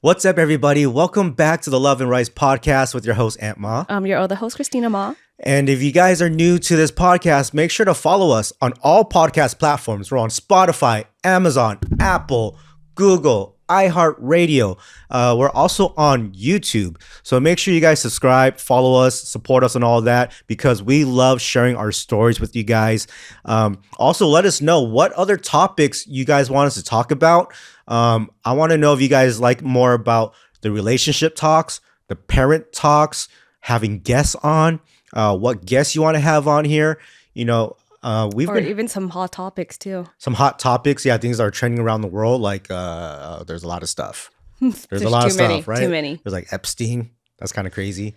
What's up, everybody? Welcome back to the Love and Rice podcast with your host, Aunt Ma. I'm your other host, Christina Ma. And if you guys are new to this podcast, make sure to follow us on all podcast platforms. We're on Spotify, Amazon, Apple, Google, iHeartRadio. We're also on YouTube. So make sure you guys subscribe, follow us, support us and all that because we love sharing our stories with you guys. Also, let us know what other topics you guys want us to talk about. I want to know if you guys like more about the relationship talks, the parent talks, having guests on, what guests you want to have on here. You know, even some hot topics too. Some hot topics, yeah, things that are trending around the world. Like, there's a lot of stuff. There's a lot of stuff, right? Too many. There's like Epstein. That's kind of crazy.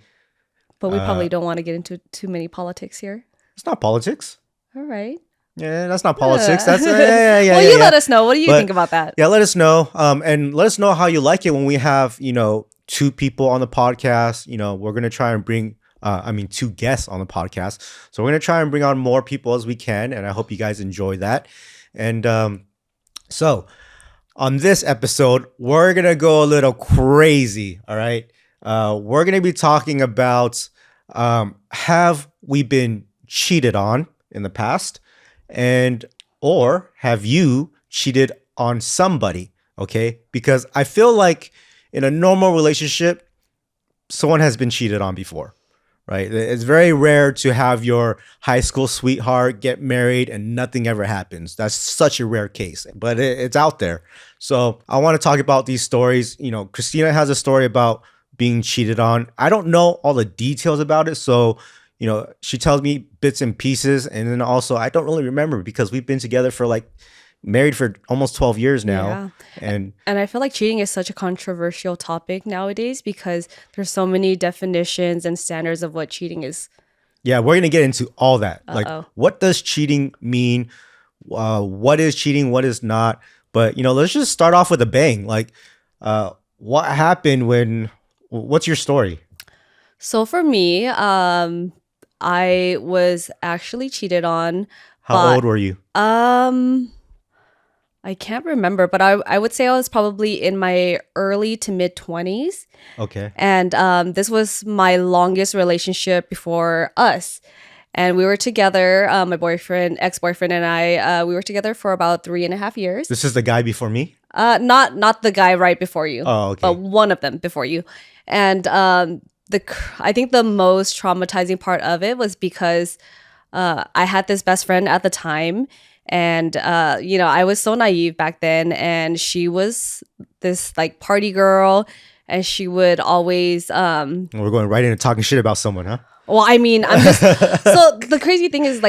But we probably don't want to get into too many politics here. It's not politics. All right. Yeah, that's not politics. That's yeah. Well, let us know. What do you think about that? Yeah, let us know. And let us know how you like it when we have, two people on the podcast. We're gonna try and bring two guests on the podcast. So we're going to try and bring on more people as we can. And I hope you guys enjoy that. And so on this episode, we're going to go a little crazy. All right. We're going to be talking about have we been cheated on in the past? Or have you cheated on somebody? Okay. Because I feel like in a normal relationship, someone has been cheated on before. Right. It's very rare to have your high school sweetheart get married and nothing ever happens. That's such a rare case, but it's out there. So I want to talk about these stories. Christina has a story about being cheated on. I don't know all the details about it. So, she tells me bits and pieces. And then also I don't really remember because we've been together for married for almost 12 years now. Yeah. And I feel like cheating is such a controversial topic nowadays because there's so many definitions and standards of what cheating is. Yeah, we're going to get into all that. Uh-oh. Like, what does cheating mean? What is cheating? What is not? But, let's just start off with a bang. Like, what happened what's your story? So for me, I was actually cheated on. How old were you? I can't remember, but I would say I was probably in my early to mid 20s. Okay. And this was my longest relationship before us. And we were together, my ex-boyfriend and I, we were together for about 3.5 years. This is the guy before me? Not the guy right before you. Oh, okay. But one of them before you. And I think the most traumatizing part of it was because I had this best friend at the time. And, I was so naive back then, and she was this party girl, and she would always, We're going right into talking shit about someone, huh? Well, I mean, I'm just, so the crazy thing is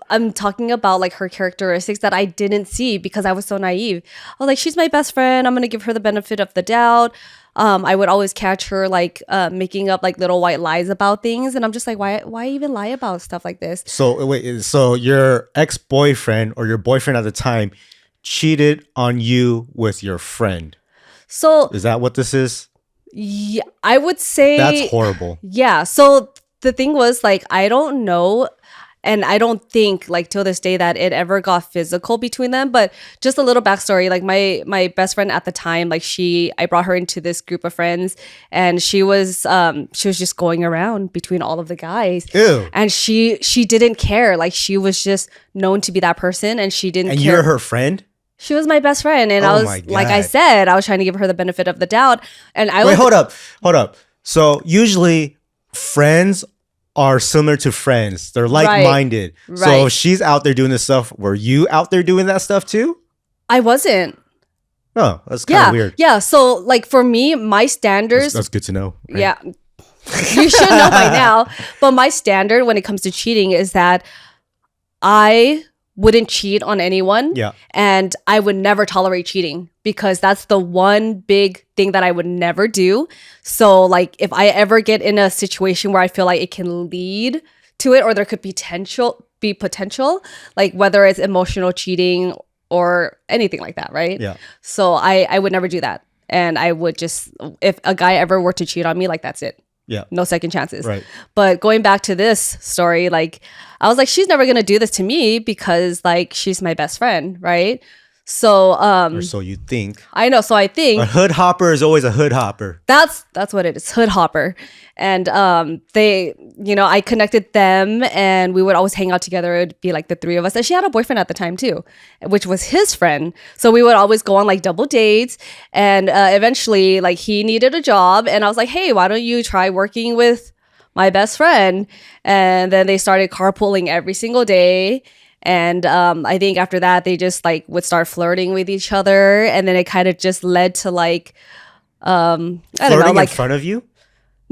I'm talking about her characteristics that I didn't see because I was so naive. I was like, she's my best friend. I'm going to give her the benefit of the doubt. I would always catch her making up little white lies about things, and I'm just like, why even lie about stuff like this? So wait, so your ex-boyfriend or your boyfriend at the time cheated on you with your friend? So is that what this is? Yeah, I would say that's horrible. Yeah. So the thing was I don't know. And I don't think till this day that it ever got physical between them. But just a little backstory, my best friend at the time, I brought her into this group of friends, and she was just going around between all of the guys. Ew. And she didn't care. She was just known to be that person, and she didn't care. And you're her friend? She was my best friend. And I was, like I said, I was trying to give her the benefit of the doubt. And Wait, hold up. So usually friends are similar to friends. They're like-minded. Right. So if she's out there doing this stuff, were you out there doing that stuff too? I wasn't. Oh, that's kind of weird. Yeah. So for me, my standards. That's good to know. Right? Yeah. You should know by now. But my standard when it comes to cheating is that I wouldn't cheat on anyone. Yeah. And I would never tolerate cheating because that's the one big thing that I would never do. So if I ever get in a situation where I feel like it can lead to it, or there could be potential, whether it's emotional cheating or anything like that, right? Yeah. So I would never do that. And I would just, if a guy ever were to cheat on me, that's it. Yeah. No second chances. Right. But going back to this story, I was like, she's never going to do this to me because she's my best friend. Right. So Or so you think. I know. So I A think hood hopper is always a hood hopper. that's what it is, hood hopper. And they, I connected them, and we would always hang out together. It'd be like the three of us, and she had a boyfriend at the time too, which was his friend. So we would always go on like double dates, and eventually like he needed a job, and I was like, hey, why don't you try working with my best friend? And then they started carpooling every single day. And I think after that, they just like would start flirting with each other, and then it kind of just led to like I don't know, Flirting like in front of you?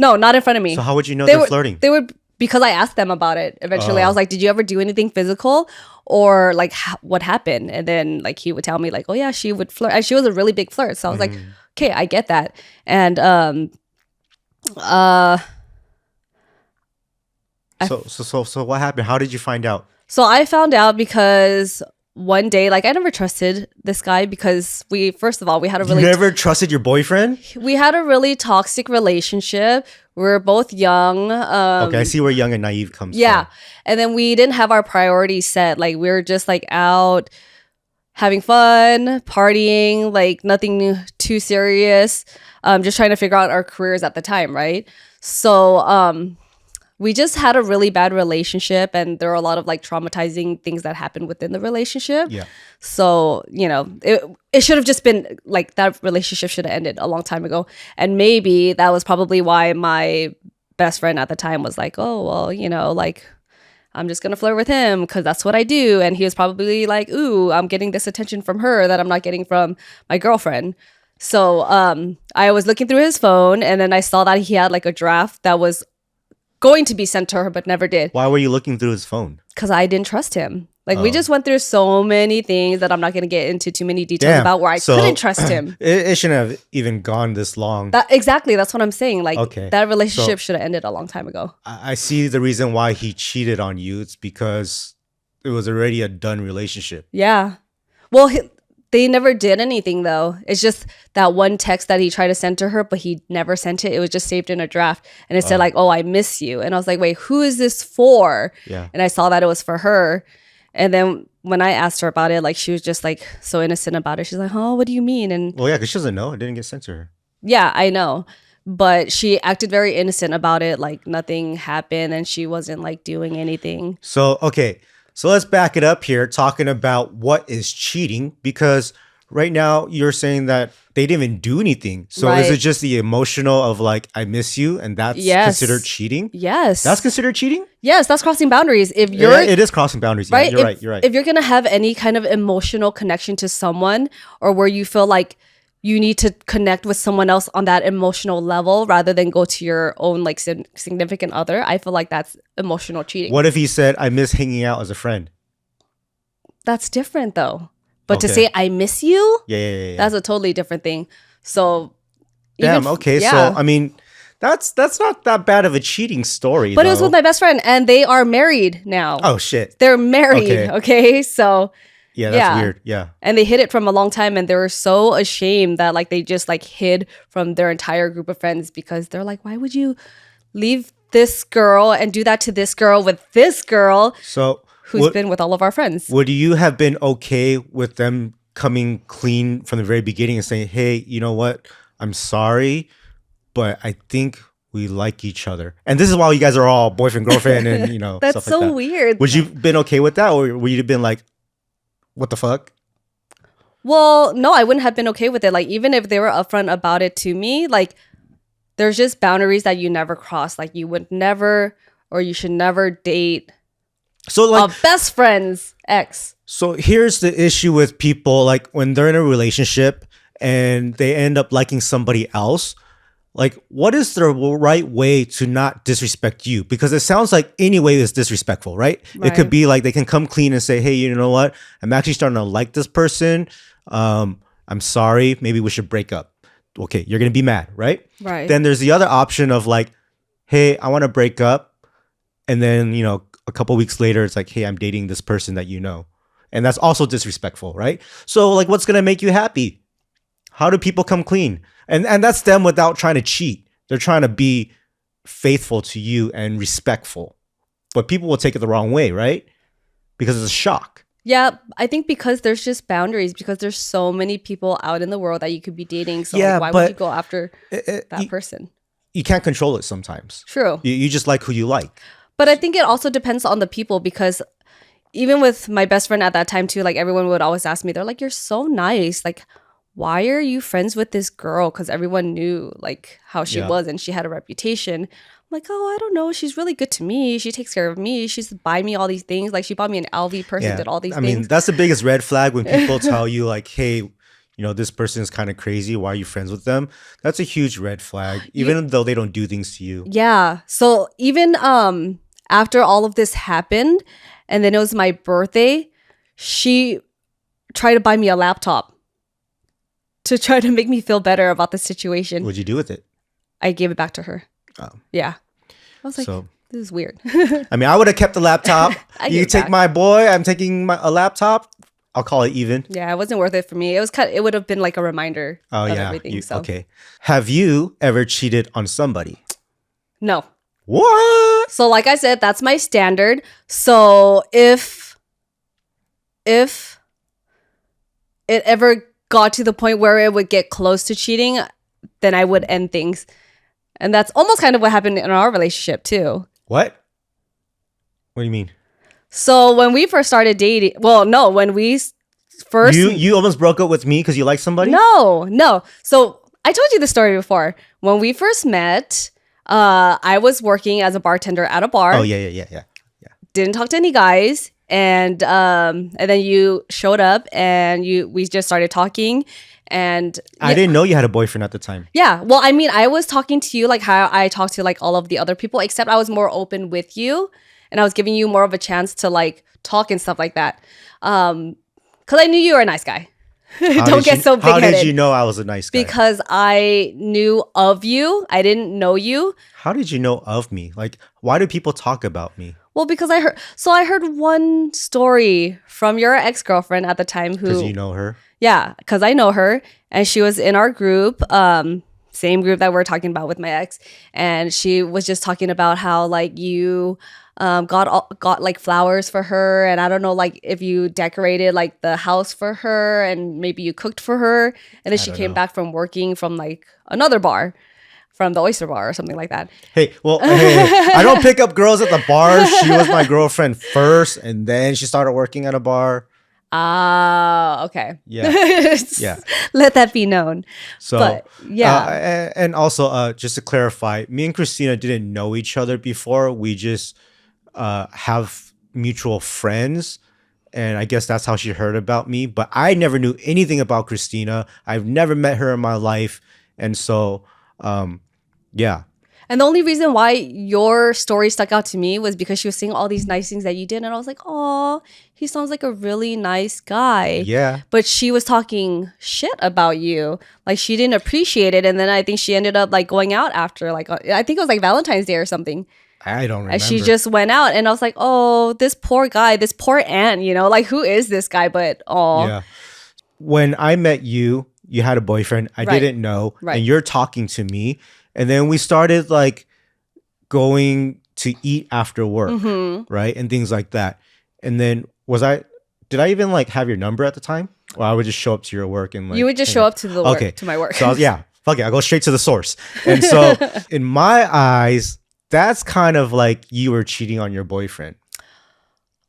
no, not in front of me. So how would you know they're flirting? They would, because I asked them about it. Eventually, I was like, "Did you ever do anything physical, or like what happened?" And then like he would tell me like, "Oh yeah, she would flirt." And she was a really big flirt, so I was like, "Okay, I get that." And So what happened? How did you find out? so I found out because one day, like I never trusted this guy because first of all, we had a You really never trusted your boyfriend? we had a really toxic relationship. We were both young. Okay, I see where young and naive comes Yeah. from. And then we didn't have our priorities set. Like we were just like out having fun, partying, like nothing too serious. Just trying to figure out our careers at the time, right? So we just had a really bad relationship, and there were a lot of like traumatizing things that happened within the relationship. Yeah. So, it should have just been like that relationship should have ended a long time ago. And maybe that was probably why my best friend at the time was like, oh, well, like I'm just going to flirt with him because that's what I do. And he was probably like, ooh, I'm getting this attention from her that I'm not getting from my girlfriend. So I was looking through his phone, and then I saw that he had like a draft that was going to be sent to her, but never did. Why were you looking through his phone? Because I didn't trust him. Like we just went through so many things that I'm not going to get into too many details about where I couldn't trust him. It shouldn't have even gone this long. Exactly. That's what I'm saying. Like Okay. that relationship should have ended a long time ago. I see the reason why he cheated on you. It's because it was already a done relationship. Yeah. Well, they never did anything though. It's just that one text that he tried to send to her, but he never sent it. It was just saved in a draft, and it said like, "Oh, I miss you." And I was like, "Wait, who is this for?" Yeah. And I saw that it was for her. And then when I asked her about it, like she was just like so innocent about it. She's like, "Oh, what do you mean?" And Well, yeah, because she doesn't know. It didn't get sent to her. yeah, I know. But she acted very innocent about it. Like nothing happened, and she wasn't like doing anything. So, okay. So let's back it up here, talking about what is cheating, because right now you're saying that they didn't even do anything. So is Right. it just the emotional of like, I miss you, and that's Yes. considered cheating? Yes. That's considered cheating? Yes, that's crossing boundaries. If you're Yeah, it is crossing boundaries. right, Yeah, you're right. If you're gonna have any kind of emotional connection to someone, or where you feel like you need to connect with someone else on that emotional level rather than go to your own like significant other, I feel like that's emotional cheating. What if he said, I miss hanging out as a friend? That's different though. But to Okay. say I miss you, Yeah. that's a totally different thing. So Damn, even okay. yeah. So, I mean, that's not that bad of a cheating story, But it was though. with my best friend, and they are married now. Oh, shit. They're married, Okay. okay? So Yeah, that's Yeah. weird. Yeah. and they hid it from a long time, and they were so ashamed that like they just like hid from their entire group of friends because they're like, why would you leave this girl and do that to this girl with this girl So, who's been with all of our friends? would you have been okay with them coming clean from the very beginning and saying, hey, you know what? I'm sorry, but I think we like each other. And this is why you guys are all boyfriend, girlfriend, and, That's stuff so like that. weird. Would you have been okay with that? Or would you have been like, what the fuck? Well, no, I wouldn't have been okay with it. Like, even if they were upfront about it to me, like, there's just boundaries that you never cross. Like, you would never, or you should never date So, like, a best friend's ex. So here's the issue with people, like when they're in a relationship and they end up liking somebody else, like what is the right way to not disrespect you? Because it sounds like any way is disrespectful, right? It could Right. be like they can come clean and say, hey, you know what? I'm actually starting to like this person. I'm sorry. Maybe we should break up. Okay, you're going to be mad, right? Right. Then there's the other option of like, hey, I want to break up. And then, a couple weeks later, it's like, hey, I'm dating this person that you know. And that's also disrespectful, right? So like, what's going to make you happy? How do people come clean? And that's them without trying to cheat. They're trying to be faithful to you and respectful. But people will take it the wrong way, right? Because it's a shock. Yeah, I think because there's just boundaries, because there's so many people out in the world that you could be dating. So Yeah, like, why would you but go after that you, person? you can't control it sometimes. True. You just like who you like. But I think it also depends on the people, because even with my best friend at that time too, like everyone would always ask me, they're like, you're so nice. Like, why are you friends with this girl? Because everyone knew like how she Yeah. was and she had a reputation. I'm like, oh, I don't know. She's really good to me. She takes care of me. She's buy me all these things. Like she bought me an LV purse and Yeah. did all these I mean, things. that's the biggest red flag when people tell you like, hey, this person is kind of crazy. Why are you friends with them? That's a huge red flag, even though they don't do things to you. Yeah. So even after all of this happened, and then it was my birthday, she tried to buy me a laptop to try to make me feel better about the situation. What'd you do with it? I gave it back to her. Oh. Yeah. I was like, So, this is weird. I mean, I would have kept the laptop. I You give it take back. my boy. I'm taking a laptop. I'll call it even. Yeah, it wasn't worth it for me. It would have been like a reminder Oh, of yeah. everything. So Okay. Have you ever cheated on somebody? no. What? So like I said, that's my standard. So if it ever got to the point where it would get close to cheating, then I would end things. And that's almost kind of what happened in our relationship too. What? What do you mean? So when we first started dating, well, no, when we first You almost broke up with me because you like somebody? No. So I told you the story before. When we first met, I was working as a bartender at a bar. Oh, yeah. Didn't talk to any guys, and then you showed up, and we just started talking, and I didn't know you had a boyfriend at the time. yeah. Well, I mean, I was talking to you like how I talked to like all of the other people, except I was more open with you, and I was giving you more of a chance to like talk and stuff like that, because I knew you were a nice guy. Don't get so How big-headed. did you know I was a nice guy? Because I knew of you. I didn't know you. How did you know of me? Like, why do people talk about me? Well, because I heard one story from your ex-girlfriend at the time Because who, you know her? yeah, because I know her, and she was in our group, same group that we're talking about with my ex, and she was just talking about how like you got like flowers for her, and I don't know like if you decorated like the house for her, and maybe you cooked for her, and then she don't came know. back from working from like another bar, from the Oyster Bar or something like that. Hey, I don't pick up girls at the bar. She was my girlfriend first, and then she started working at a bar. Ah, okay. Yeah. Yeah. Let that be known. So, But, yeah. and also, just to clarify, me and Christina didn't know each other before. We just have mutual friends. And I guess that's how she heard about me. But I never knew anything about Christina. I've never met her in my life. And so, yeah. And the only reason why your story stuck out to me was because she was saying all these nice things that you did. And I was like, oh, he sounds like a really nice guy. Yeah. But she was talking shit about you. Like she didn't appreciate it. And then I think she ended up like going out after, like, I think it was like Valentine's Day or something. I don't remember. And she just went out. And I was like, oh, this poor guy, this poor aunt, like who is this guy? But, oh. Yeah. When I met you, you had a boyfriend. I Right. didn't know. Right. And you're talking to me. And then we started like going to eat after work, Mm-hmm. right? And things like that. And then did I even like have your number at the time? Or I would just show up to your work and like You would just show up to the work, to my work. So fuck it, I'll go straight to the source. And so in my eyes, that's kind of like you were cheating on your boyfriend.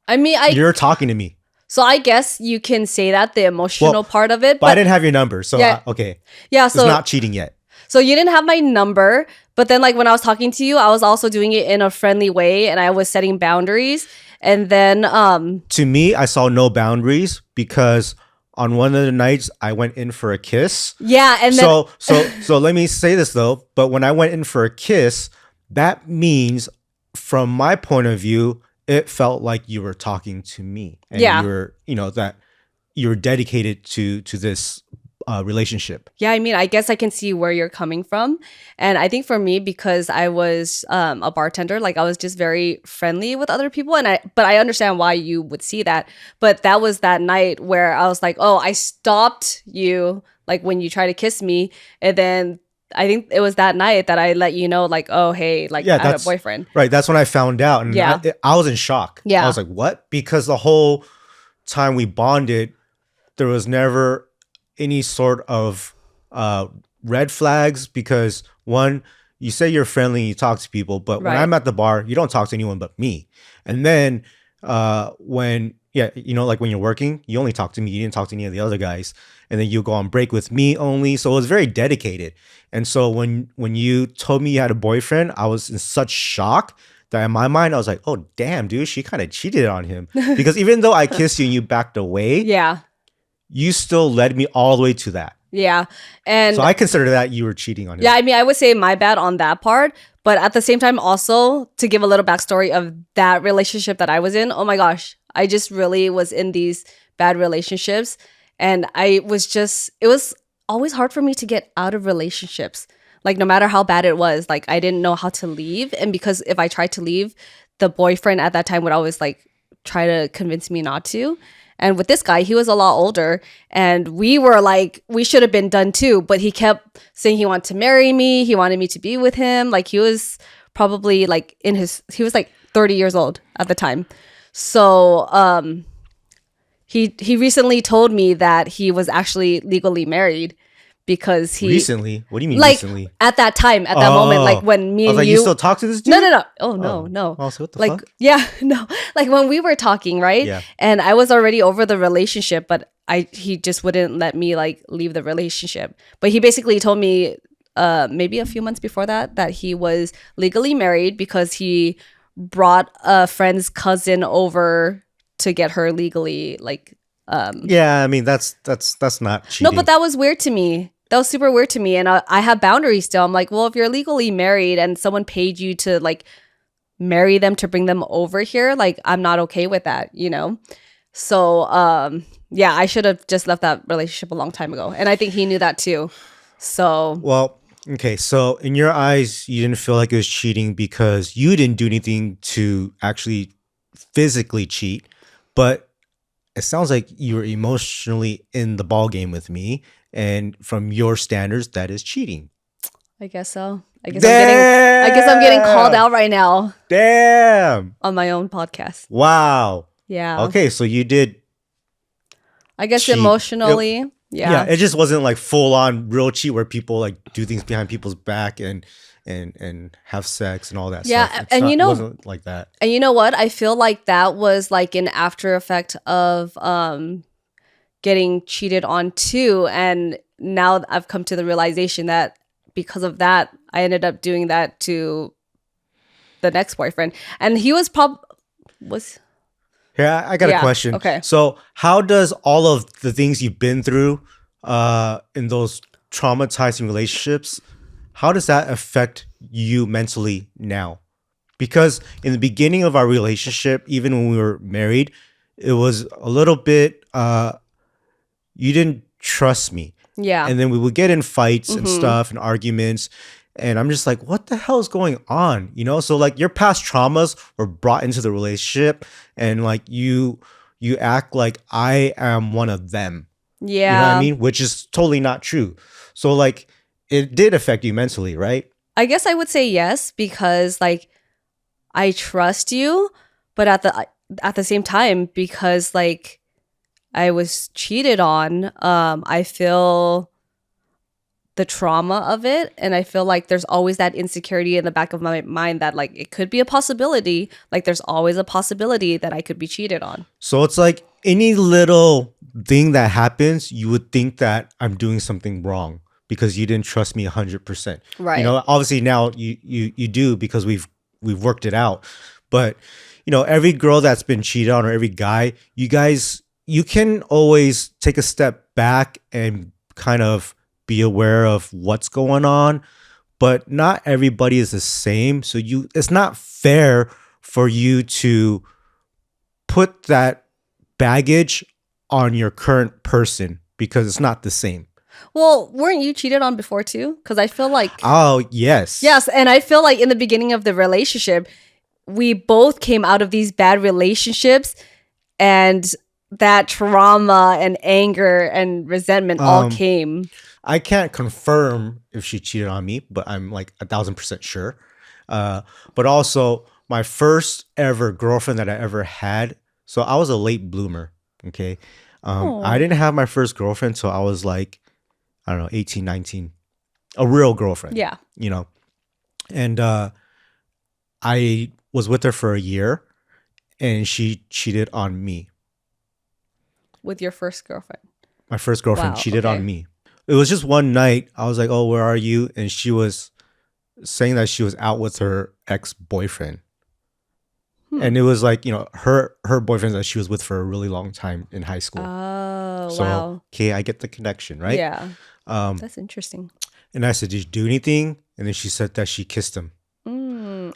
I mean, You're talking to me. so I guess you can say that the emotional Well, part of it, But I didn't have your number. So Yeah. okay. yeah. It's So not cheating yet. So you didn't have my number, but then like when I was talking to you, I was also doing it in a friendly way, and I was setting boundaries. And then To me, I saw no boundaries because on one of the nights I went in for a kiss. yeah, and then So let me say this though. But when I went in for a kiss, that means from my point of view, it felt like you were talking to me. And Yeah. you were, that you're dedicated to this relationship. yeah, I mean, I guess I can see where you're coming from. And I think for me, because I was a bartender, like I was just very friendly with other people, but I understand why you would see that. But that was that night where I was like, oh, I stopped you like when you try to kiss me, and then I think it was that night that I let you know, like, oh, hey, like I have a boyfriend. Right. That's when I found out. And Yeah. I was in shock. Yeah. I was like, what? Because the whole time we bonded, there was never any sort of red flags because one, you say you're friendly and you talk to people, but when Right. I'm at the bar, you don't talk to anyone but me. And then when like when you're working, you only talk to me. You didn't talk to any of the other guys. And then you go on break with me only. So it was very dedicated. And so when you told me you had a boyfriend, I was in such shock that in my mind I was like, oh damn, dude, she kind of cheated on him. Because even though I kissed you and you backed away, Yeah. you still led me all the way to that. Yeah. And So I consider that you were cheating on him. yeah, I mean, I would say my bad on that part. But at the same time, also to give a little backstory of that relationship that I was in, oh my gosh, I just really was in these bad relationships. And it was always hard for me to get out of relationships. Like, no matter how bad it was, like, I didn't know how to leave. And because if I tried to leave, the boyfriend at that time would always like try to convince me not to. And with this guy, he was a lot older and we were like, we should have been done too. But he kept saying he wanted to marry me. He wanted me to be with him. Like, he was probably like he was like 30 years old at the time. So he recently told me that he was actually legally married because he Recently? What do you mean like recently? at that time, at that moment, like when me I was and like, you still talk to this dude? no. Oh no, no. Oh, so what the Like, fuck? yeah, no. Like when we were talking, right? Yeah. And I was already over the relationship, but he just wouldn't let me like leave the relationship. But he basically told me maybe a few months before that he was legally married because he brought a friend's cousin over to get her legally like Yeah, I mean that's not cheating. no, but that was weird to me. That was super weird to me. And I have boundaries still. I'm like, well, if you're legally married and someone paid you to like marry them to bring them over here, like I'm not okay with that, you know? So yeah, I should have just left that relationship a long time ago. And I think he knew that too. So Well, okay, so in your eyes, you didn't feel like it was cheating because you didn't do anything to actually physically cheat, but it sounds like you were emotionally in the ball game with me, and from your standards, that is cheating. I guess so. I guess I'm getting called out right now Damn. on my own podcast. Wow. Yeah. Okay, so you did. I guess cheat. emotionally. Yeah, it just wasn't like full on real cheat where people like do things behind people's back and have sex and all that Yeah, stuff. and it wasn't like that. And you know what? I feel like that was like an after effect of getting cheated on too. And now I've come to the realization that because of that, I ended up doing that to the next boyfriend. And he was Yeah, I got a question. Okay. So how does all of the things you've been through in those traumatizing relationships, how does that affect you mentally now? Because in the beginning of our relationship, even when we were married, it was a little bit, you didn't trust me. Yeah. And then we would get in fights and stuff and arguments. And I'm just like, what the hell is going on? You know, so like your past traumas were brought into the relationship and like you act like I am one of them. Yeah. You know what I mean? Which is totally not true. So like it did affect you mentally, right? I guess I would say yes, because like I trust you, but at the same time, because like I was cheated on, I feel the trauma of it, and I feel like there's always that insecurity in the back of my mind that like it could be a possibility. Like there's always a possibility that I could be cheated on. So it's like any little thing that happens, you would think that I'm doing something wrong because you didn't trust me 100%. Right. You know, obviously now you do because we've worked it out. But you know, every girl that's been cheated on or every guy, you can always take a step back and kind of be aware of what's going on, but not everybody is the same. So it's not fair for you to put that baggage on your current person because it's not the same. Well, weren't you cheated on before too? Because I feel like Oh, yes. yes, and I feel like in the beginning of the relationship, we both came out of these bad relationships, and that trauma and anger and resentment all came. I can't confirm if she cheated on me, but I'm like 1,000% sure. But also my first ever girlfriend that I ever had. So I was a late bloomer. Okay. I Oh. didn't have my first girlfriend till I was like, I don't know, 18, 19. A real girlfriend. Yeah. You know. And I was with her for a year and she cheated on me. With your first girlfriend. My first girlfriend Wow. cheated on Okay. me. It was just one night. I was like, "Oh, where are you?" And she was saying that she was out with her ex-boyfriend. Hmm. And it was like, her boyfriend that she was with for a really long time in high school. Oh, So, wow. okay, I get the connection, right? Yeah. Um, That's interesting. and I said, "Did you do anything?" And then she said that she kissed him.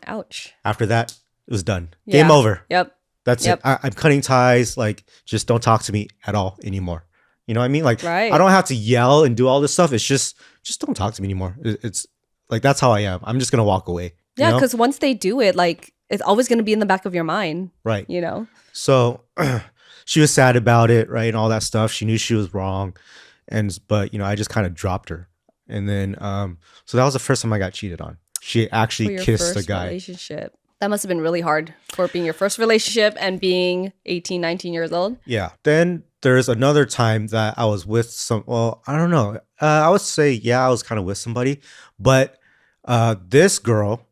Ouch. After that, it was done. Game Yeah. over. Yep. That's it. Yep. I'm cutting ties. Like, just don't talk to me at all anymore. You know what I mean? Like, I Right. don't have to yell and do all this stuff. It's just don't talk to me anymore. It's like, that's how I am. I'm just gonna walk away. You Yeah, know? because once they do it, like it's always going to be in the back of your mind, Right. you know? So she was sad about it, right, and all that stuff. She knew she was wrong, but I just kind of dropped her. And then so that was the first time I got cheated on. She For actually your kissed a first guy. relationship. That must have been really hard for being your first relationship and being 18, 19 years old. Yeah. Then there's another time that I was with I don't know. I would say, yeah, I was kind of with somebody, but this girl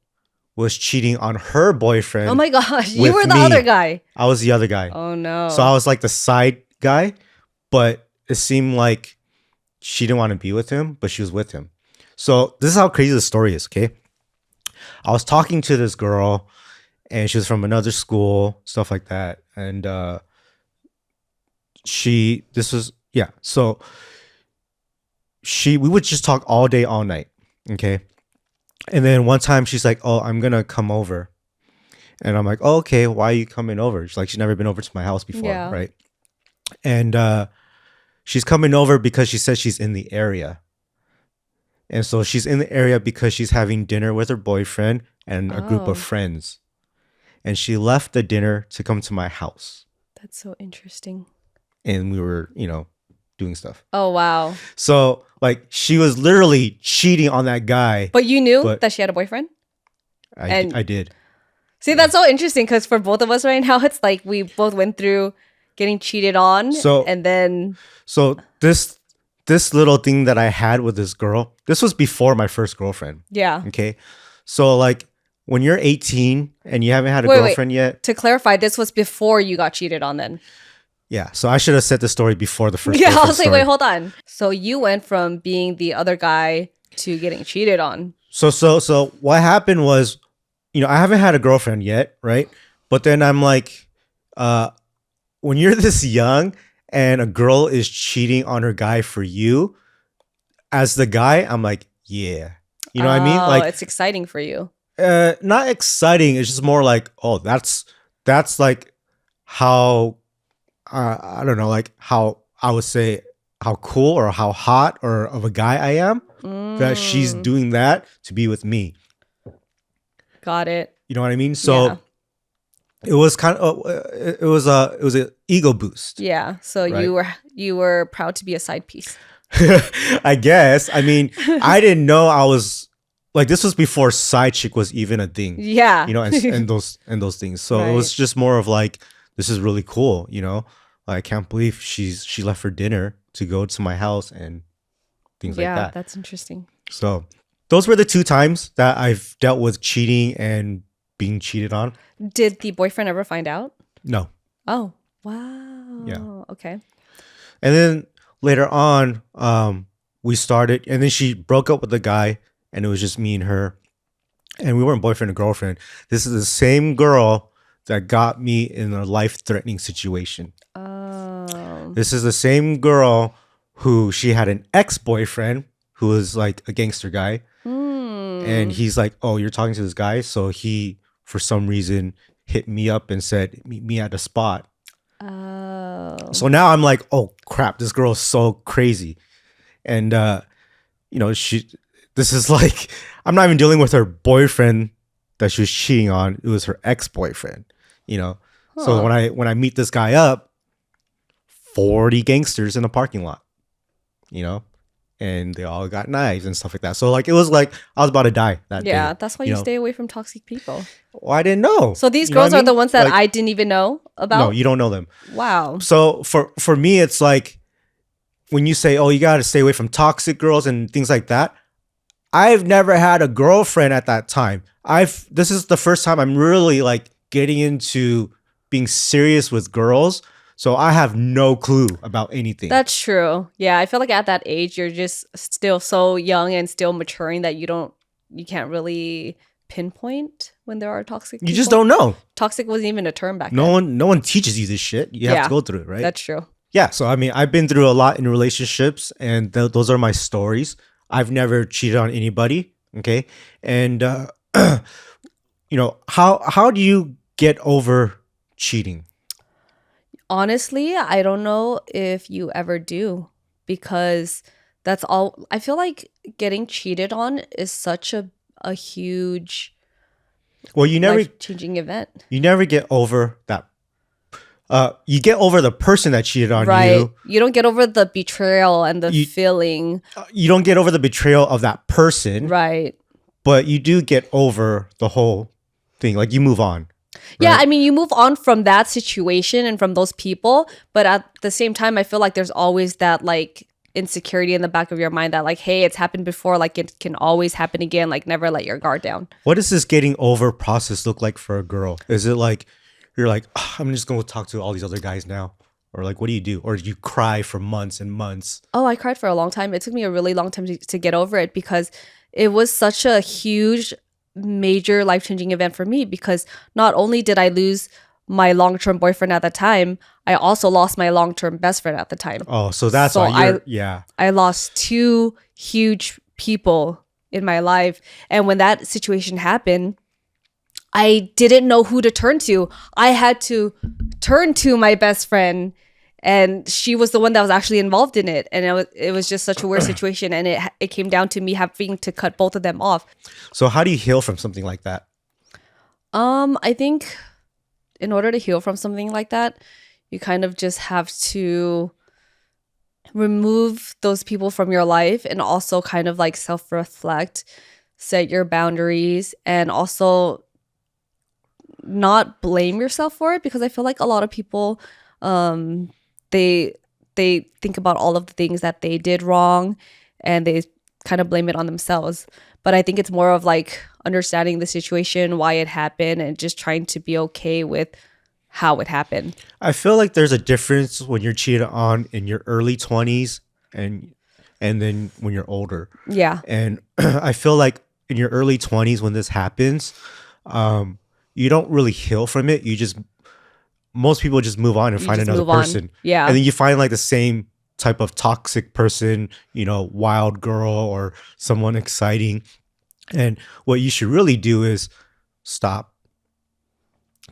was cheating on her boyfriend. Oh my gosh, you with were the me. other guy. I was the other guy. Oh no. So I was like the side guy, but it seemed like she didn't want to be with him, but she was with him. So this is how crazy the story is, okay? I was talking to this girl and she was from another school, stuff like that. And so we would just talk all day, all night, okay? And then one time she's like, "Oh, I'm gonna come over." And I'm like, "Oh, okay, why are you coming over?" She's like, she's never been over to my house before, Yeah. right? And she's coming over because she says she's in the area. And so she's in the area because she's having dinner with her boyfriend and a group of Oh. friends. And she left the dinner to come to my house. That's so interesting. And we were, doing stuff. Oh wow. So like she was literally cheating on that guy. But you knew But- that she had a boyfriend? I did. See, that's so interesting because for both of us right now, it's like we both went through getting cheated on. So- and then So this little thing that I had with this girl, this was before my first girlfriend. yeah. Okay. So like when you're 18 and you haven't had a Wait. girlfriend yet. To clarify, this was before you got cheated on then. Yeah. So I should have said the story before the first Yeah, I girlfriend was like, story. wait, hold on. So you went from being the other guy to getting cheated on. So what happened was, I haven't had a girlfriend yet, right? But then I'm like, when you're this young and a girl is cheating on her guy for you, as the guy, I'm like, yeah. You know what I mean? Oh, Like, it's exciting for you. not exciting. It's just more like, oh, that's like how, I don't know, like how I would say how cool or how hot or of a guy I am that she's Mm, doing that to be with me. got it. You know what I mean? So Yeah. it was kind of it was an ego boost. Yeah. So Right. you were proud to be a side piece. I guess. I mean, I didn't know I was like, this was before side chick was even a thing. Yeah. And those things. So it was Right. just more of like, this is really cool. I can't believe she left for dinner to go to my house and things like Yeah, that. that's interesting. So those were the two times that I've dealt with cheating and being cheated on. Did the boyfriend ever find out? No. Oh, wow. Yeah. Okay. And then later on, we started, and then she broke up with the guy, and it was just me and her, and we weren't boyfriend and girlfriend. This is the same girl that got me in a life-threatening situation. Oh. This is the same girl who she had an ex-boyfriend who was like a gangster guy, and he's like, "Oh, you're talking to this guy?" So he, for some reason, hit me up and said, "Meet me at the spot." Oh. So now I'm like, "Oh crap, this girl is so crazy," and this is like, I'm not even dealing with her boyfriend that she was cheating on. It was her ex-boyfriend. So Huh. when I meet this guy up, 40 gangsters in the parking lot. and they all got knives and stuff like that. So like it was like I was about to die that day. Yeah, that's why you know? stay away from toxic people. Well, I didn't know. So these You know girls what I are the mean? ones that Like, I didn't even know about? no, you don't know them. Wow. So for me, it's like when you say, "Oh, you got to stay away from toxic girls and things like that." I've never had a girlfriend at that time. This is the first time I'm really like getting into being serious with girls. So I have no clue about anything. That's true. Yeah, I feel like at that age you're just still so young and still maturing that you can't really pinpoint when there are toxic You just people. don't know. Toxic wasn't even a term back No then. one teaches you this shit. You have Yeah, to go through it, right? That's true. Yeah. So I mean, I've been through a lot in relationships, and those are my stories. I've never cheated on anybody. Okay, and how do you get over cheating? Honestly, I don't know if you ever do because that's all. I feel like getting cheated on is such a huge Well, life-changing event. you never get over that. You get over the person that cheated on Right. you. You don't get over the betrayal and the You- feeling. You don't get over the betrayal of that person, Right. but you do get over the whole thing. Like you move on. Yeah, right? I mean, you move on from that situation and from those people, but at the same time, I feel like there's always that like insecurity in the back of your mind that like, hey, it's happened before, like it can always happen again, like never let your guard down. What does this getting over process look like for a girl? Is it like you're like, "Ah, I'm just going to talk to all these other guys now? Or like, what do you do? Or do you cry for months and months? Oh, I cried for a long time. It took me a really long time to get over it because it was such a huge, major life-changing event for me because not only did I lose my long-term boyfriend at the time, I also lost my long-term best friend at the time. Oh, so that's So why yeah. I lost two huge people in my life. And when that situation happened, I didn't know who to turn to. I had to turn to my best friend, and she was the one that was actually involved in it. And it was just such a weird situation. And it came down to me having to cut both of them off. So how do you heal from something like that? I think in order to heal from something like that, you kind of just have to remove those people from your life and also kind of like self-reflect, set your boundaries, and also not blame yourself for it because I feel like a lot of people they think about all of the things that they did wrong and they kind of blame it on themselves. But I think it's more of like understanding the situation, why it happened, and just trying to be okay with how it happened. I feel like there's a difference when you're cheated on in your early 20s and then when you're older. Yeah. And I feel like in your early 20s when this happens, you don't really heal from it. Most people just move on and You find just another move on. person. Yeah. And then you find like the same type of toxic person, wild girl or someone exciting. And what you should really do is stop.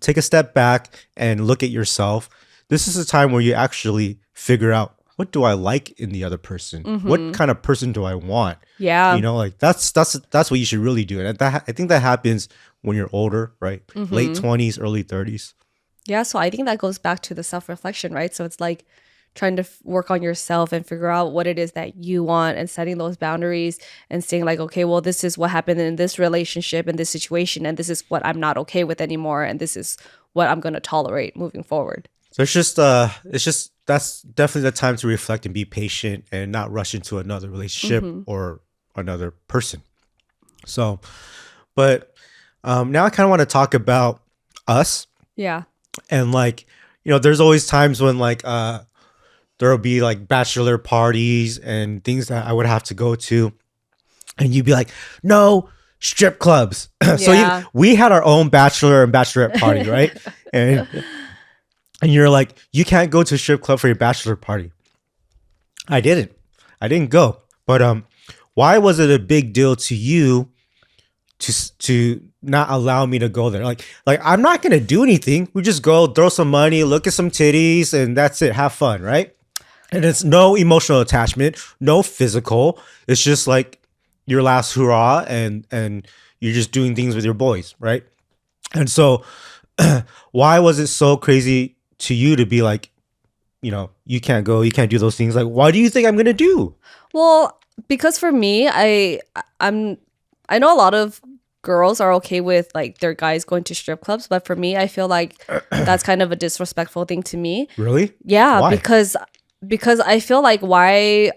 Take a step back and look at yourself. This is a time where you actually figure out, what do I like in the other person? What kind of person do I want? Yeah. Like that's what you should really do. And I think that happens when you're older, right? Late 20s, early 30s. Yeah, so I think that goes back to the self-reflection, right? So it's like trying to work on yourself and figure out what it is that you want and setting those boundaries and saying like, okay, well, this is what happened in this relationship, in this situation, and this is what I'm not okay with anymore, and this is what I'm going to tolerate moving forward. So it's just that's definitely the time to reflect and be patient and not rush into another relationship or another person. So, but now I kind of want to talk about us. Yeah. And like, there's always times when like there'll be like bachelor parties and things that I would have to go to. And you'd be like, no, strip clubs. So Yeah. we had our own bachelor and bachelorette party, right? And you're like, you can't go to a strip club for your bachelor party. I didn't go. But why was it a big deal to you to not allow me to go there? Like I'm not gonna do anything. We just go, throw some money, look at some titties, and that's it. Have fun, right? And it's no emotional attachment, no physical. It's just like your last hurrah, and you're just doing things with your boys, right? And so, why was it so crazy to you to be like, you can't go, you can't do those things? Like, why do you think I'm gonna do? Well, because for me, I know a lot of girls are okay with like their guys going to strip clubs, but for me, I feel like that's kind of a disrespectful thing to me. Really? Yeah, Why? because I feel like why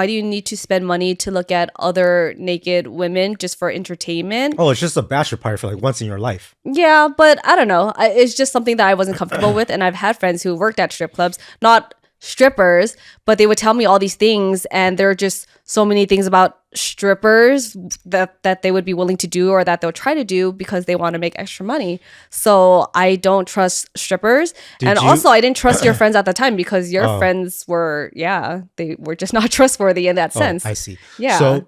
do you need to spend money to look at other naked women just for entertainment? Oh, it's just a bachelor party for like once in your life. Yeah, but I don't know. It's just something that I wasn't comfortable with, and I've had friends who worked at strip clubs, not strippers, but they would tell me all these things, and there are just so many things about strippers that they would be willing to do or that they'll try to do because they want to make extra money. So I don't trust strippers. Also I didn't trust your friends at the time because your friends were, they were just not trustworthy in that sense. I see. Yeah. So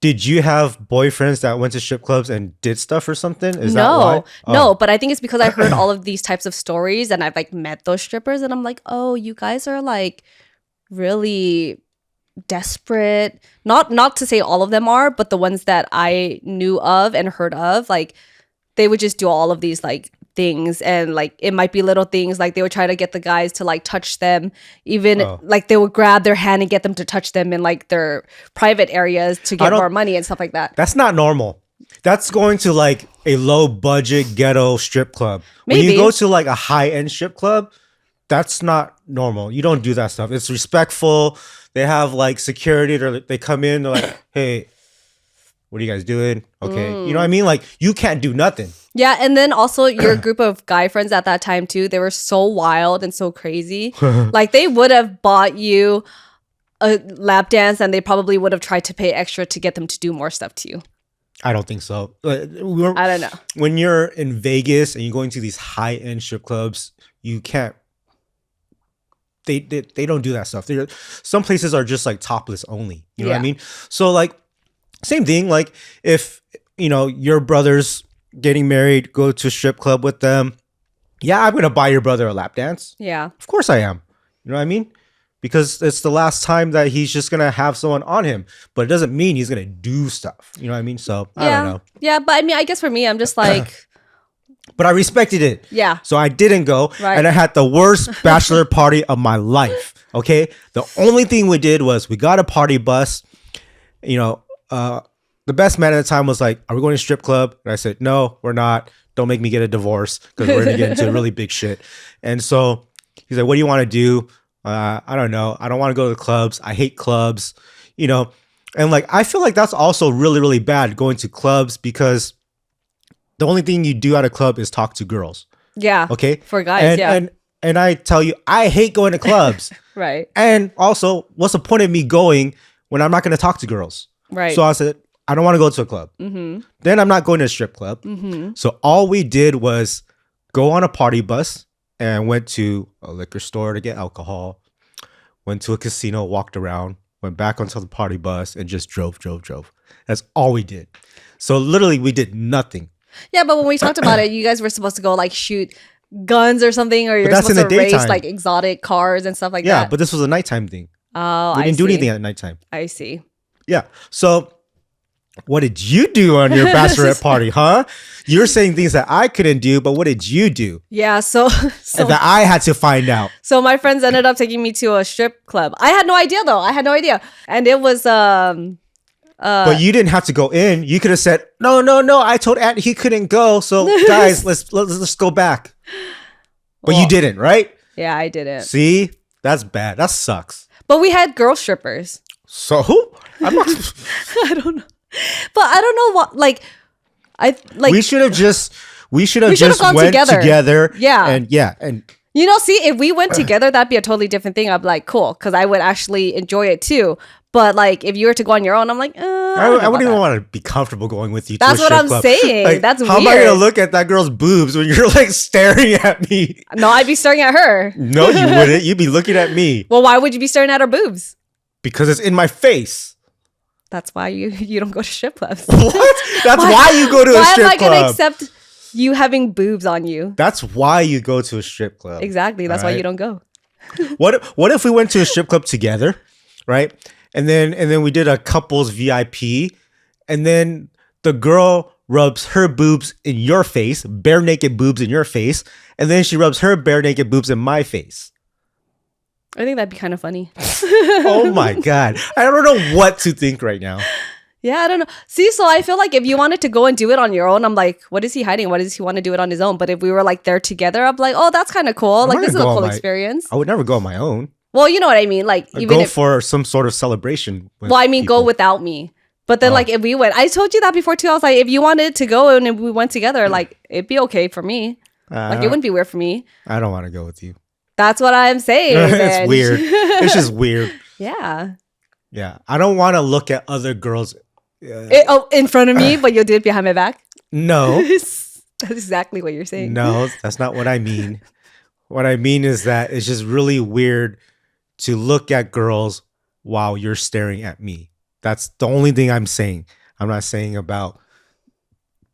did you have boyfriends that went to strip clubs and did stuff or something? Is that No, why? no, but I think it's because I heard all of these types of stories and I've like met those strippers and I'm like, oh, you guys are like really desperate. Not to say all of them are, but the ones that I knew of and heard of, like they would just do all of these like things, and like it might be little things like they would try to get the guys to like touch them, even like they would grab their hand and get them to touch them in like their private areas to get more money and stuff like that. That's not normal. That's going to like a low budget ghetto strip club. Maybe. When you go to like a high end strip club, that's not normal. You don't do that stuff. It's respectful. They have like security. They come in. They're like, hey, what are you guys doing? Okay. You know what I mean? Like you can't do nothing. Yeah. And then also your group of guy friends at that time too, they were so wild and so crazy. Like they would have bought you a lap dance and they probably would have tried to pay extra to get them to do more stuff to you. I don't think so. I don't know. When you're in Vegas and you're going to these high end strip clubs, you can't. They don't do that stuff. Some places are just like topless only. You know what I mean? So like, same thing. Like if your brother's getting married, go to a strip club with them. Yeah, I'm gonna buy your brother a lap dance. Yeah, of course I am. You know what I mean? Because it's the last time that he's just gonna have someone on him, but it doesn't mean he's gonna do stuff. You know what I mean? So I don't know. Yeah, but I mean, I guess for me, I'm just like. But I respected it. Yeah. So I didn't go. Right. And I had the worst bachelor party of my life. Okay. The only thing we did was we got a party bus. The best man at the time was like, are we going to strip club? And I said, no, we're not. Don't make me get a divorce because we're going to get into really big shit. And so he's like, what do you want to do? I don't know. I don't want to go to the clubs. I hate clubs, And like, I feel like that's also really, really bad going to clubs because the only thing you do at a club is talk to girls. Yeah. Okay. For guys. And I tell you, I hate going to clubs. Right. And also, what's the point of me going when I'm not going to talk to girls? Right. So I said, I don't want to go to a club. Mm-hmm. Then I'm not going to a strip club. Mm-hmm. So all we did was go on a party bus and went to a liquor store to get alcohol, went to a casino, walked around, went back onto the party bus and just drove. That's all we did. So literally we did nothing. Yeah, but when we talked about it, you guys were supposed to go like shoot guns or something, or you're supposed to race like exotic cars and stuff like that. Yeah, but this was a nighttime thing. Oh, we didn't do anything at nighttime. I see. Yeah. So what did you do on your bachelorette party, huh? You're saying things that I couldn't do, but what did you do? Yeah, so that I had to find out. So my friends ended up taking me to a strip club. I had no idea though. And it was but you didn't have to go in. You could have said, no. I told Ant he couldn't go. So guys, let's go back. But you didn't, right? Yeah, I didn't. See, that's bad. That sucks. But we had girl strippers. So I'm not. I don't know. But I don't know what. We should have just gone went together. Yeah, and. See, if we went together, that'd be a totally different thing. I'd be like, cool, because I would actually enjoy it too. But like, if you were to go on your own, I'm like, I wouldn't even want to be comfortable going with you. That's to a what I'm club. saying. Like, that's how weird. am I gonna look at that girl's boobs when you're like staring at me? No, I'd be staring at her. No, you wouldn't. You'd be looking at me. Well, why would you be staring at her boobs? Because it's in my face. That's why you don't go to strip clubs. What? That's why you go to a strip club. Why am I gonna accept you having boobs on you? That's why you go to a strip club. Exactly. That's why you don't go. What if we went to a strip club together, right? And then we did a couples VIP, and then the girl rubs her boobs in your face, bare naked boobs in your face, and then she rubs her bare naked boobs in my face. I think that'd be kind of funny. Oh my God. I don't know what to think right now. Yeah, I don't know. See, so I feel like if you wanted to go and do it on your own, I'm like, what is he hiding? Why does he want to do it on his own? But if we were like there together, I'm like, oh, that's kind of cool. I'm Like not this is gonna a go on cool my- experience. I would never go on my own. Well, you know what I mean. Like I'd even go if, for some sort of celebration. With well, I mean, go people. without me. But then Oh. like if we went, I told you that before too. I was like, if you wanted to go and if we went together, like it'd be okay for me. Like it wouldn't be weird for me. I don't want to go with you. That's what I'm saying. It's man. weird. It's just weird. Yeah. Yeah. I don't want to look at other girls. In front of me, but you'll do it behind my back. No. That's exactly what you're saying. No, that's not what I mean. What I mean is that it's just really weird to look at girls while you're staring at me. That's the only thing I'm saying. I'm not saying about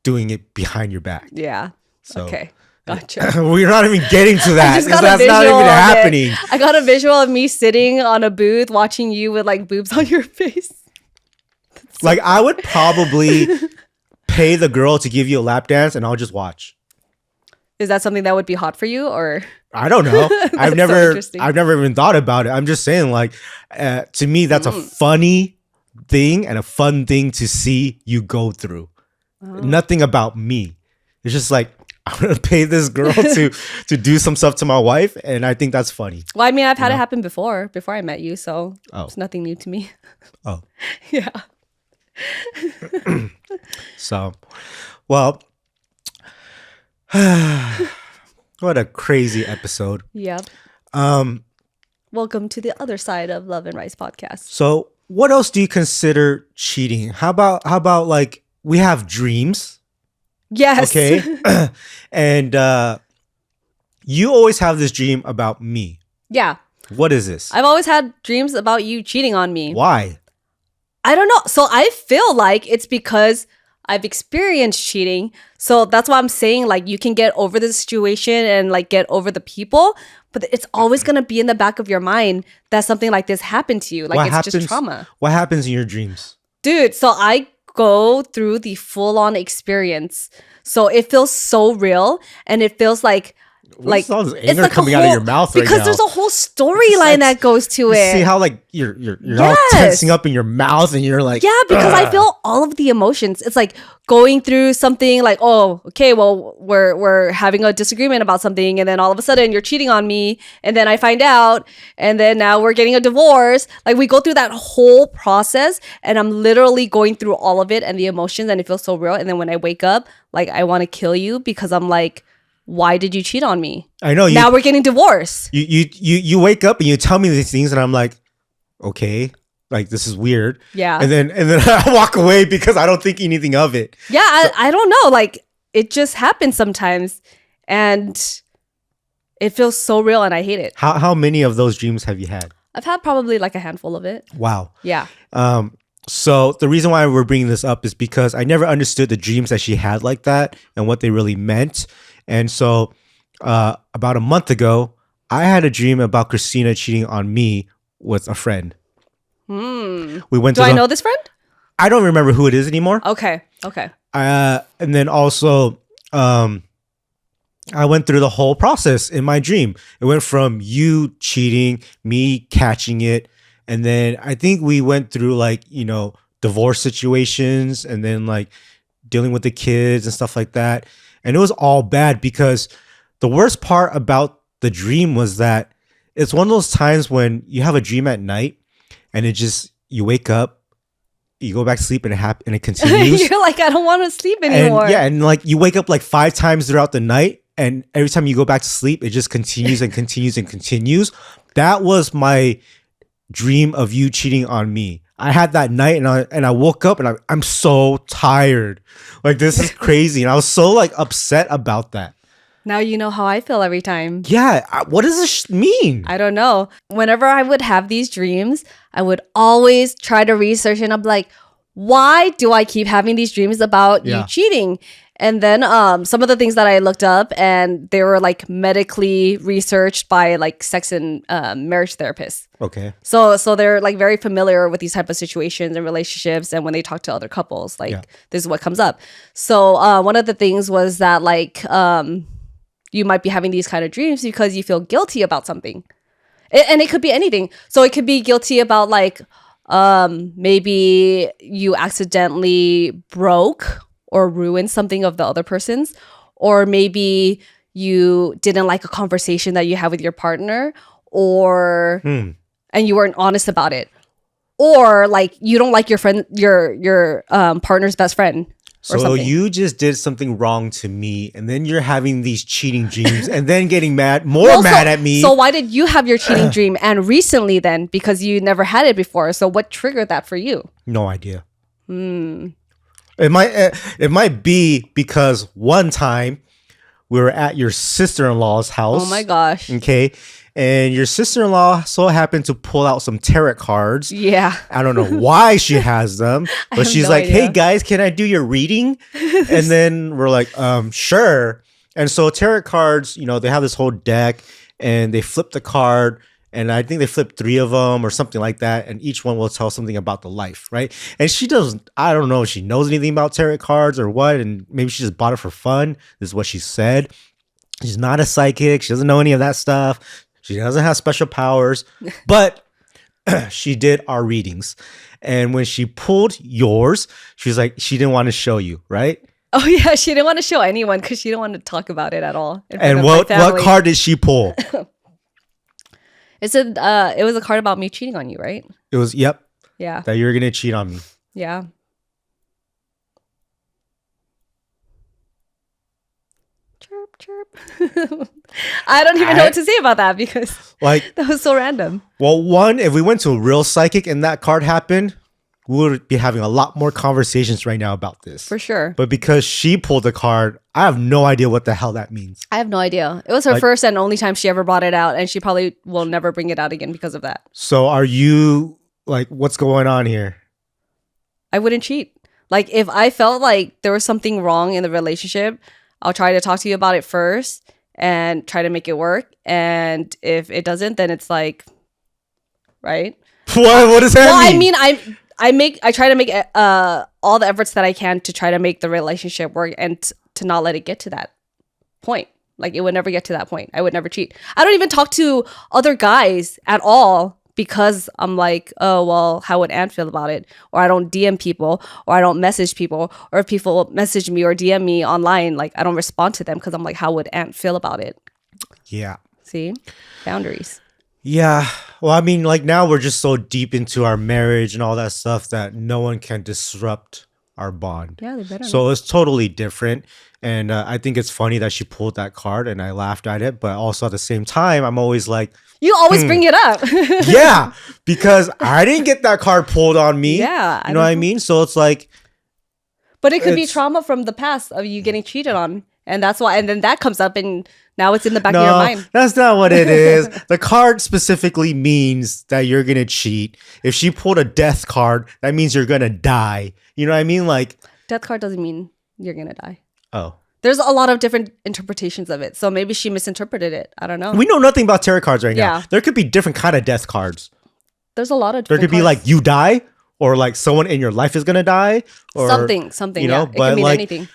doing it behind your back. Yeah. So, Okay. Gotcha. we're not even getting to that. just got a That's not visual even of it. happening. I got a visual of me sitting on a booth watching you with like boobs on your face. Like I would probably pay the girl to give you a lap dance and I'll just watch. Is that something that would be hot for you or? I don't know. I've so never interesting. even thought about it. I'm just saying like to me that's a funny thing and a fun thing to see you go through. Nothing about me. It's just like I'm gonna pay this girl to do some stuff to my wife, and I think that's funny. Well, I mean, I've had it happen before I met you, so Oh. it's nothing new to me. Oh, Yeah. so well, what a crazy episode. Yep. Um, Welcome to the other side of Love and Rice podcast. so what else do you consider cheating? How about like we have dreams? Yes. Okay. And you always have this dream about me. Yeah. What is this? I've always had dreams about you cheating on me. Why? I don't know. So I feel like it's because I've experienced cheating. So that's why I'm saying like you can get over the situation and like get over the people, but it's always going to be in the back of your mind that something like this happened to you. Like it's just trauma. What happens in your dreams? Dude, so I go through the full-on experience. So it feels so real and it feels like What's all this it's anger like a coming out of whole- your mouth right now? because there's a whole storyline that goes to You it. see how like you're all Yes. tensing up in your mouth and you're like, Yeah, because I feel all of the emotions. It's like going through something like, oh, okay, well, we're having a disagreement about something, and then all of a sudden you're cheating on me, and then I find out, and then now we're getting a divorce. Like we go through that whole process, and I'm literally going through all of it and the emotions, and it feels so real. And then when I wake up, like I want to kill you because I'm like, why did you cheat on me? I know Now we're getting divorced. you wake up and you tell me these things and I'm like, okay, like this is weird. Yeah. And then I walk away because I don't think anything of it. Yeah, I don't know. Like it just happens sometimes, and it feels so real, and I hate it. How many of those dreams have you had? I've had probably like a handful of it. Wow. Yeah. So the reason why we're bringing this up is because I never understood the dreams that she had like that and what they really meant. And so about a month ago, I had a dream about Christina cheating on me with a friend. We went Do to I know this friend? I don't remember who it is anymore. Okay. Okay. And then also, I went through the whole process in my dream. It went from you cheating, me catching it, and then I think we went through like, divorce situations and then like dealing with the kids and stuff like that. And it was all bad because the worst part about the dream was that it's one of those times when you have a dream at night and you wake up, you go back to sleep and it continues. You're like, I don't want to sleep anymore. And like you wake up like 5 times throughout the night, and every time you go back to sleep, it just continues and continues and continues. That was my dream of you cheating on me. I had that night and I woke up and I'm so tired. Like this is crazy. And I was so like upset about that. Now you know how I feel every time. Yeah. What does this mean? I don't know. Whenever I would have these dreams, I would always try to research, and I'm like, why do I keep having these dreams about you cheating? And then some of the things that I looked up, and they were like medically researched by like sex and marriage therapists. Okay. So they're like very familiar with these type of situations and relationships, and when they talk to other couples, like this is what comes up. So one of the things was that like you might be having these kind of dreams because you feel guilty about something. And it could be anything. So it could be guilty about like maybe you accidentally broke or ruined something of the other person's, or maybe you didn't like a conversation that you had with your partner, or and you weren't honest about it, or like you don't like your friend, your partner's best friend. So you just did something wrong to me, and then you're having these cheating dreams, and then getting mad at me. So why did you have your cheating dream and recently then? Because you never had it before. So what triggered that for you? No idea. It might be because one time we were at your sister-in-law's house. Oh my gosh. Okay. And your sister-in-law so happened to pull out some tarot cards. Yeah. I don't know why she has them, but she's like, hey guys, can I do your reading? And then we're like, sure. And so tarot cards, they have this whole deck and they flip the card. And I think they flipped 3 of them or something like that. And each one will tell something about the life, right? And she doesn't, I don't know if she knows anything about tarot cards or what. And maybe she just bought it for fun. This is what she said. She's not a psychic. She doesn't know any of that stuff. She doesn't have special powers, but she did our readings. And when she pulled yours, she was like, she didn't want to show you, right? Oh yeah, she didn't want to show anyone because she didn't want to talk about it at all. And what card did she pull? It said it was a card about me cheating on you, right? It was, yep. Yeah. That you were going to cheat on me. Yeah. Chirp, chirp. I don't even know what to say about that because like that was so random. Well, one, if we went to a real psychic and that card happened, we would be having a lot more conversations right now about this. For sure. But because she pulled the card, I have no idea what the hell that means. I have no idea. It was her first and only time she ever brought it out, and she probably will never bring it out again because of that. So are you, like, what's going on here? I wouldn't cheat. Like, if I felt like there was something wrong in the relationship, I'll try to talk to you about it first and try to make it work. And if it doesn't, then it's like, right? What does that mean? I mean, I try to make all the efforts that I can to try to make the relationship work and to not let it get to that point. Like, it would never get to that point. I would never cheat. I don't even talk to other guys at all because I'm like, oh, well, how would Ann feel about it? Or I don't DM people, or I don't message people, or if people message me or DM me online, like, I don't respond to them because I'm like, how would Ann feel about it? Yeah. See? Boundaries. Yeah. Well, I mean, like, now we're just so deep into our marriage and all that stuff that no one can disrupt our bond. Yeah, they better not. So it's totally different. And I think it's funny that she pulled that card and I laughed at it. But also at the same time, I'm always like, you always bring it up. yeah, because I didn't get that card pulled on me. Yeah. You know what I mean? So it's like. But it could be trauma from the past of you getting cheated on. And that's why. And then that comes up and now it's in the back of your mind. That's not what it is. The card specifically means that you're going to cheat. If she pulled a death card, that means you're going to die. You know what I mean? Like, death card doesn't mean you're going to die. Oh. There's a lot of different interpretations of it. So maybe she misinterpreted it. I don't know. We know nothing about tarot cards right now. Yeah. There could be different kind of death cards. There's a lot of There different could be like you die, or like someone in your life is going to die. Or something, you know, yeah. It could mean like, anything.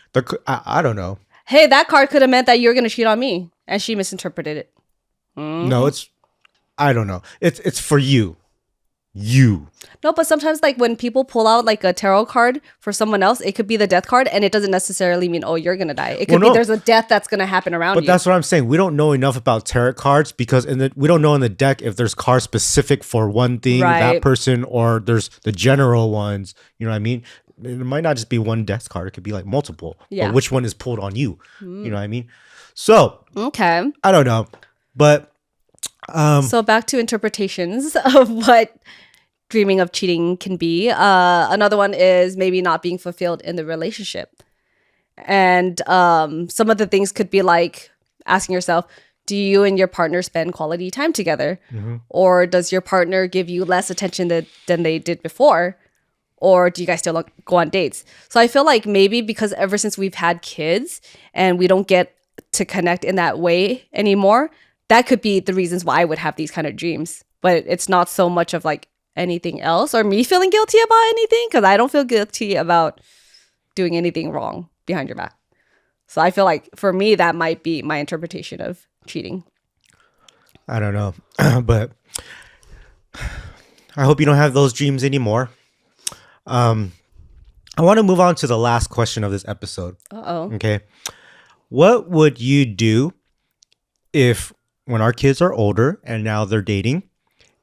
I don't know. Hey, that card could have meant that you're going to cheat on me. And she misinterpreted it. Mm-hmm. No, I don't know. It's for you. You. No, but sometimes like when people pull out like a tarot card for someone else, it could be the death card and it doesn't necessarily mean, oh, you're going to die. It could be there's a death that's going to happen around you. But that's what I'm saying. We don't know enough about tarot cards because we don't know in the deck if there's cards specific for one thing, that person, or there's the general ones. You know what I mean? It might not just be one death card. It could be like multiple. Yeah. But which one is pulled on you? You know what I mean? So. Okay. I don't know. But. So back to interpretations of what dreaming of cheating can be. Another one is maybe not being fulfilled in the relationship. And some of the things could be like asking yourself, do you and your partner spend quality time together? Mm-hmm. Or does your partner give you less attention than they did before? Or do you guys still go on dates? So I feel like maybe because ever since we've had kids and we don't get to connect in that way anymore, that could be the reasons why I would have these kind of dreams. But it's not so much of like anything else or me feeling guilty about anything, because I don't feel guilty about doing anything wrong behind your back. So I feel like for me, that might be my interpretation of cheating. I don't know. But I hope you don't have those dreams anymore. I want to move on to the last question of this episode. Uh-oh. Okay. What would you do if, when our kids are older and now they're dating,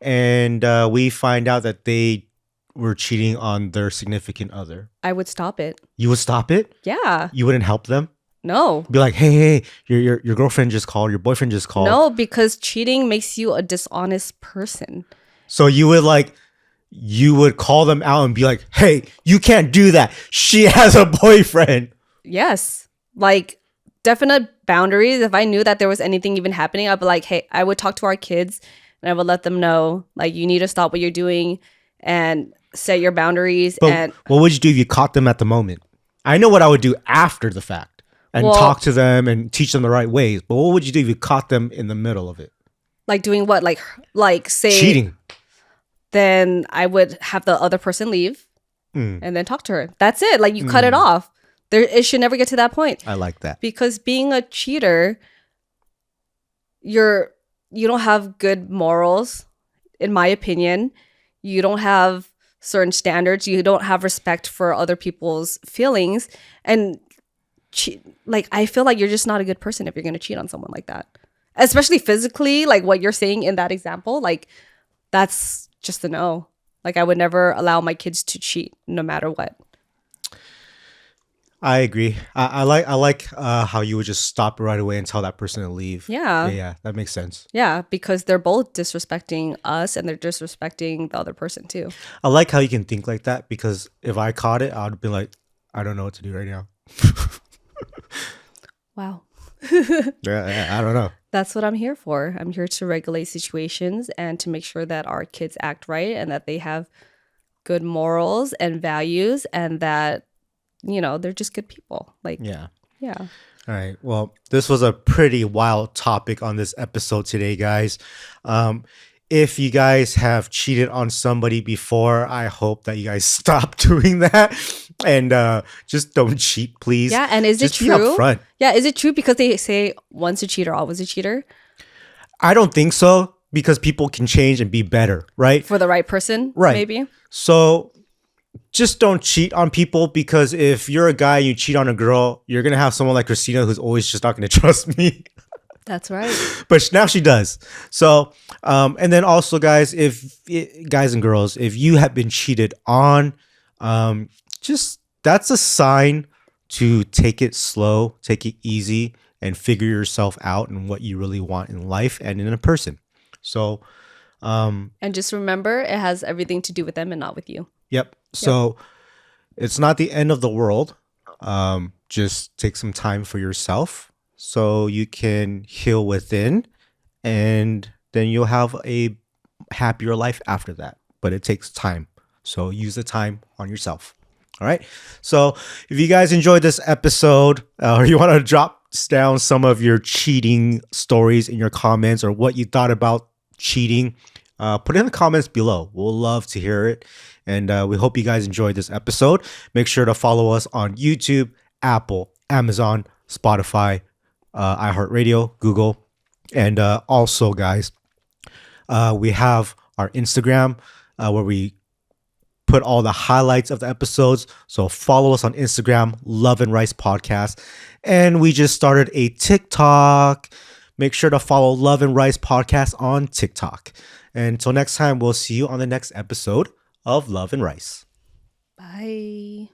and we find out that they were cheating on their significant other? I would stop it. You would stop it? Yeah. You wouldn't help them? No. Be like, hey, your girlfriend just called, your boyfriend just called. No, because cheating makes you a dishonest person. So you would call them out and be like, hey, you can't do that. She has a boyfriend. Yes. Like, definite boundaries. If I knew that there was anything even happening, I'd be like, hey, I would talk to our kids and I would let them know, like, you need to stop what you're doing and set your boundaries. But And what would you do if you caught them at the moment? I know what I would do after the fact and talk to them and teach them the right ways. But what would you do if you caught them in the middle of it? like doing what? Like say Cheating. Then I would have the other person leave and then talk to her. That's it. Like, you cut it off. It should never get to that point. I like that. Because being a cheater, you don't have good morals, in my opinion. You don't have certain standards. You don't have respect for other people's feelings. And I feel like you're just not a good person if you're going to cheat on someone like that. Especially physically, like what you're saying in that example, like, that's just a no. Like, I would never allow my kids to cheat no matter what. I agree. I like how you would just stop right away and tell that person to leave. Yeah. That makes sense. Yeah, because they're both disrespecting us and they're disrespecting the other person too. I like how you can think like that, because if I caught it, I'd be like, I don't know what to do right now. Wow. I don't know. That's what I'm here for. I'm here to regulate situations and to make sure that our kids act right and that they have good morals and values and that, they're just good people. Like, Yeah. yeah. All right. Well, this was a pretty wild topic on this episode today, guys. If you guys have cheated on somebody before, I hope that you guys stop doing that and just don't cheat, please. Yeah, and is just it true? Be upfront. Yeah, is it true because they say once a cheater, always a cheater? I don't think so, because people can change and be better, right? For the right person, Right. maybe? So just don't cheat on people, because if you're a guy and you cheat on a girl, you're going to have someone like Christina who's always just not going to trust me. That's right. But now she does. So, and then also, guys, guys and girls, if you have been cheated on, that's a sign to take it slow, take it easy, and figure yourself out and what you really want in life and in a person. So, and just remember, it has everything to do with them and not with you. Yep. So it's not the end of the world. Just take some time for yourself so you can heal within, and then you'll have a happier life after that. But it takes time. So use the time on yourself. All right. So if you guys enjoyed this episode, or you want to drop down some of your cheating stories in your comments, or what you thought about cheating, put it in the comments below. We'll love to hear it. And we hope you guys enjoyed this episode. Make sure to follow us on YouTube, Apple, Amazon, Spotify, iHeartRadio, Google. And also, guys, we have our Instagram where we put all the highlights of the episodes. So follow us on Instagram, Love and Rice Podcast. And we just started a TikTok. Make sure to follow Love and Rice Podcast on TikTok. And until next time, we'll see you on the next episode of Love and Rice. Bye.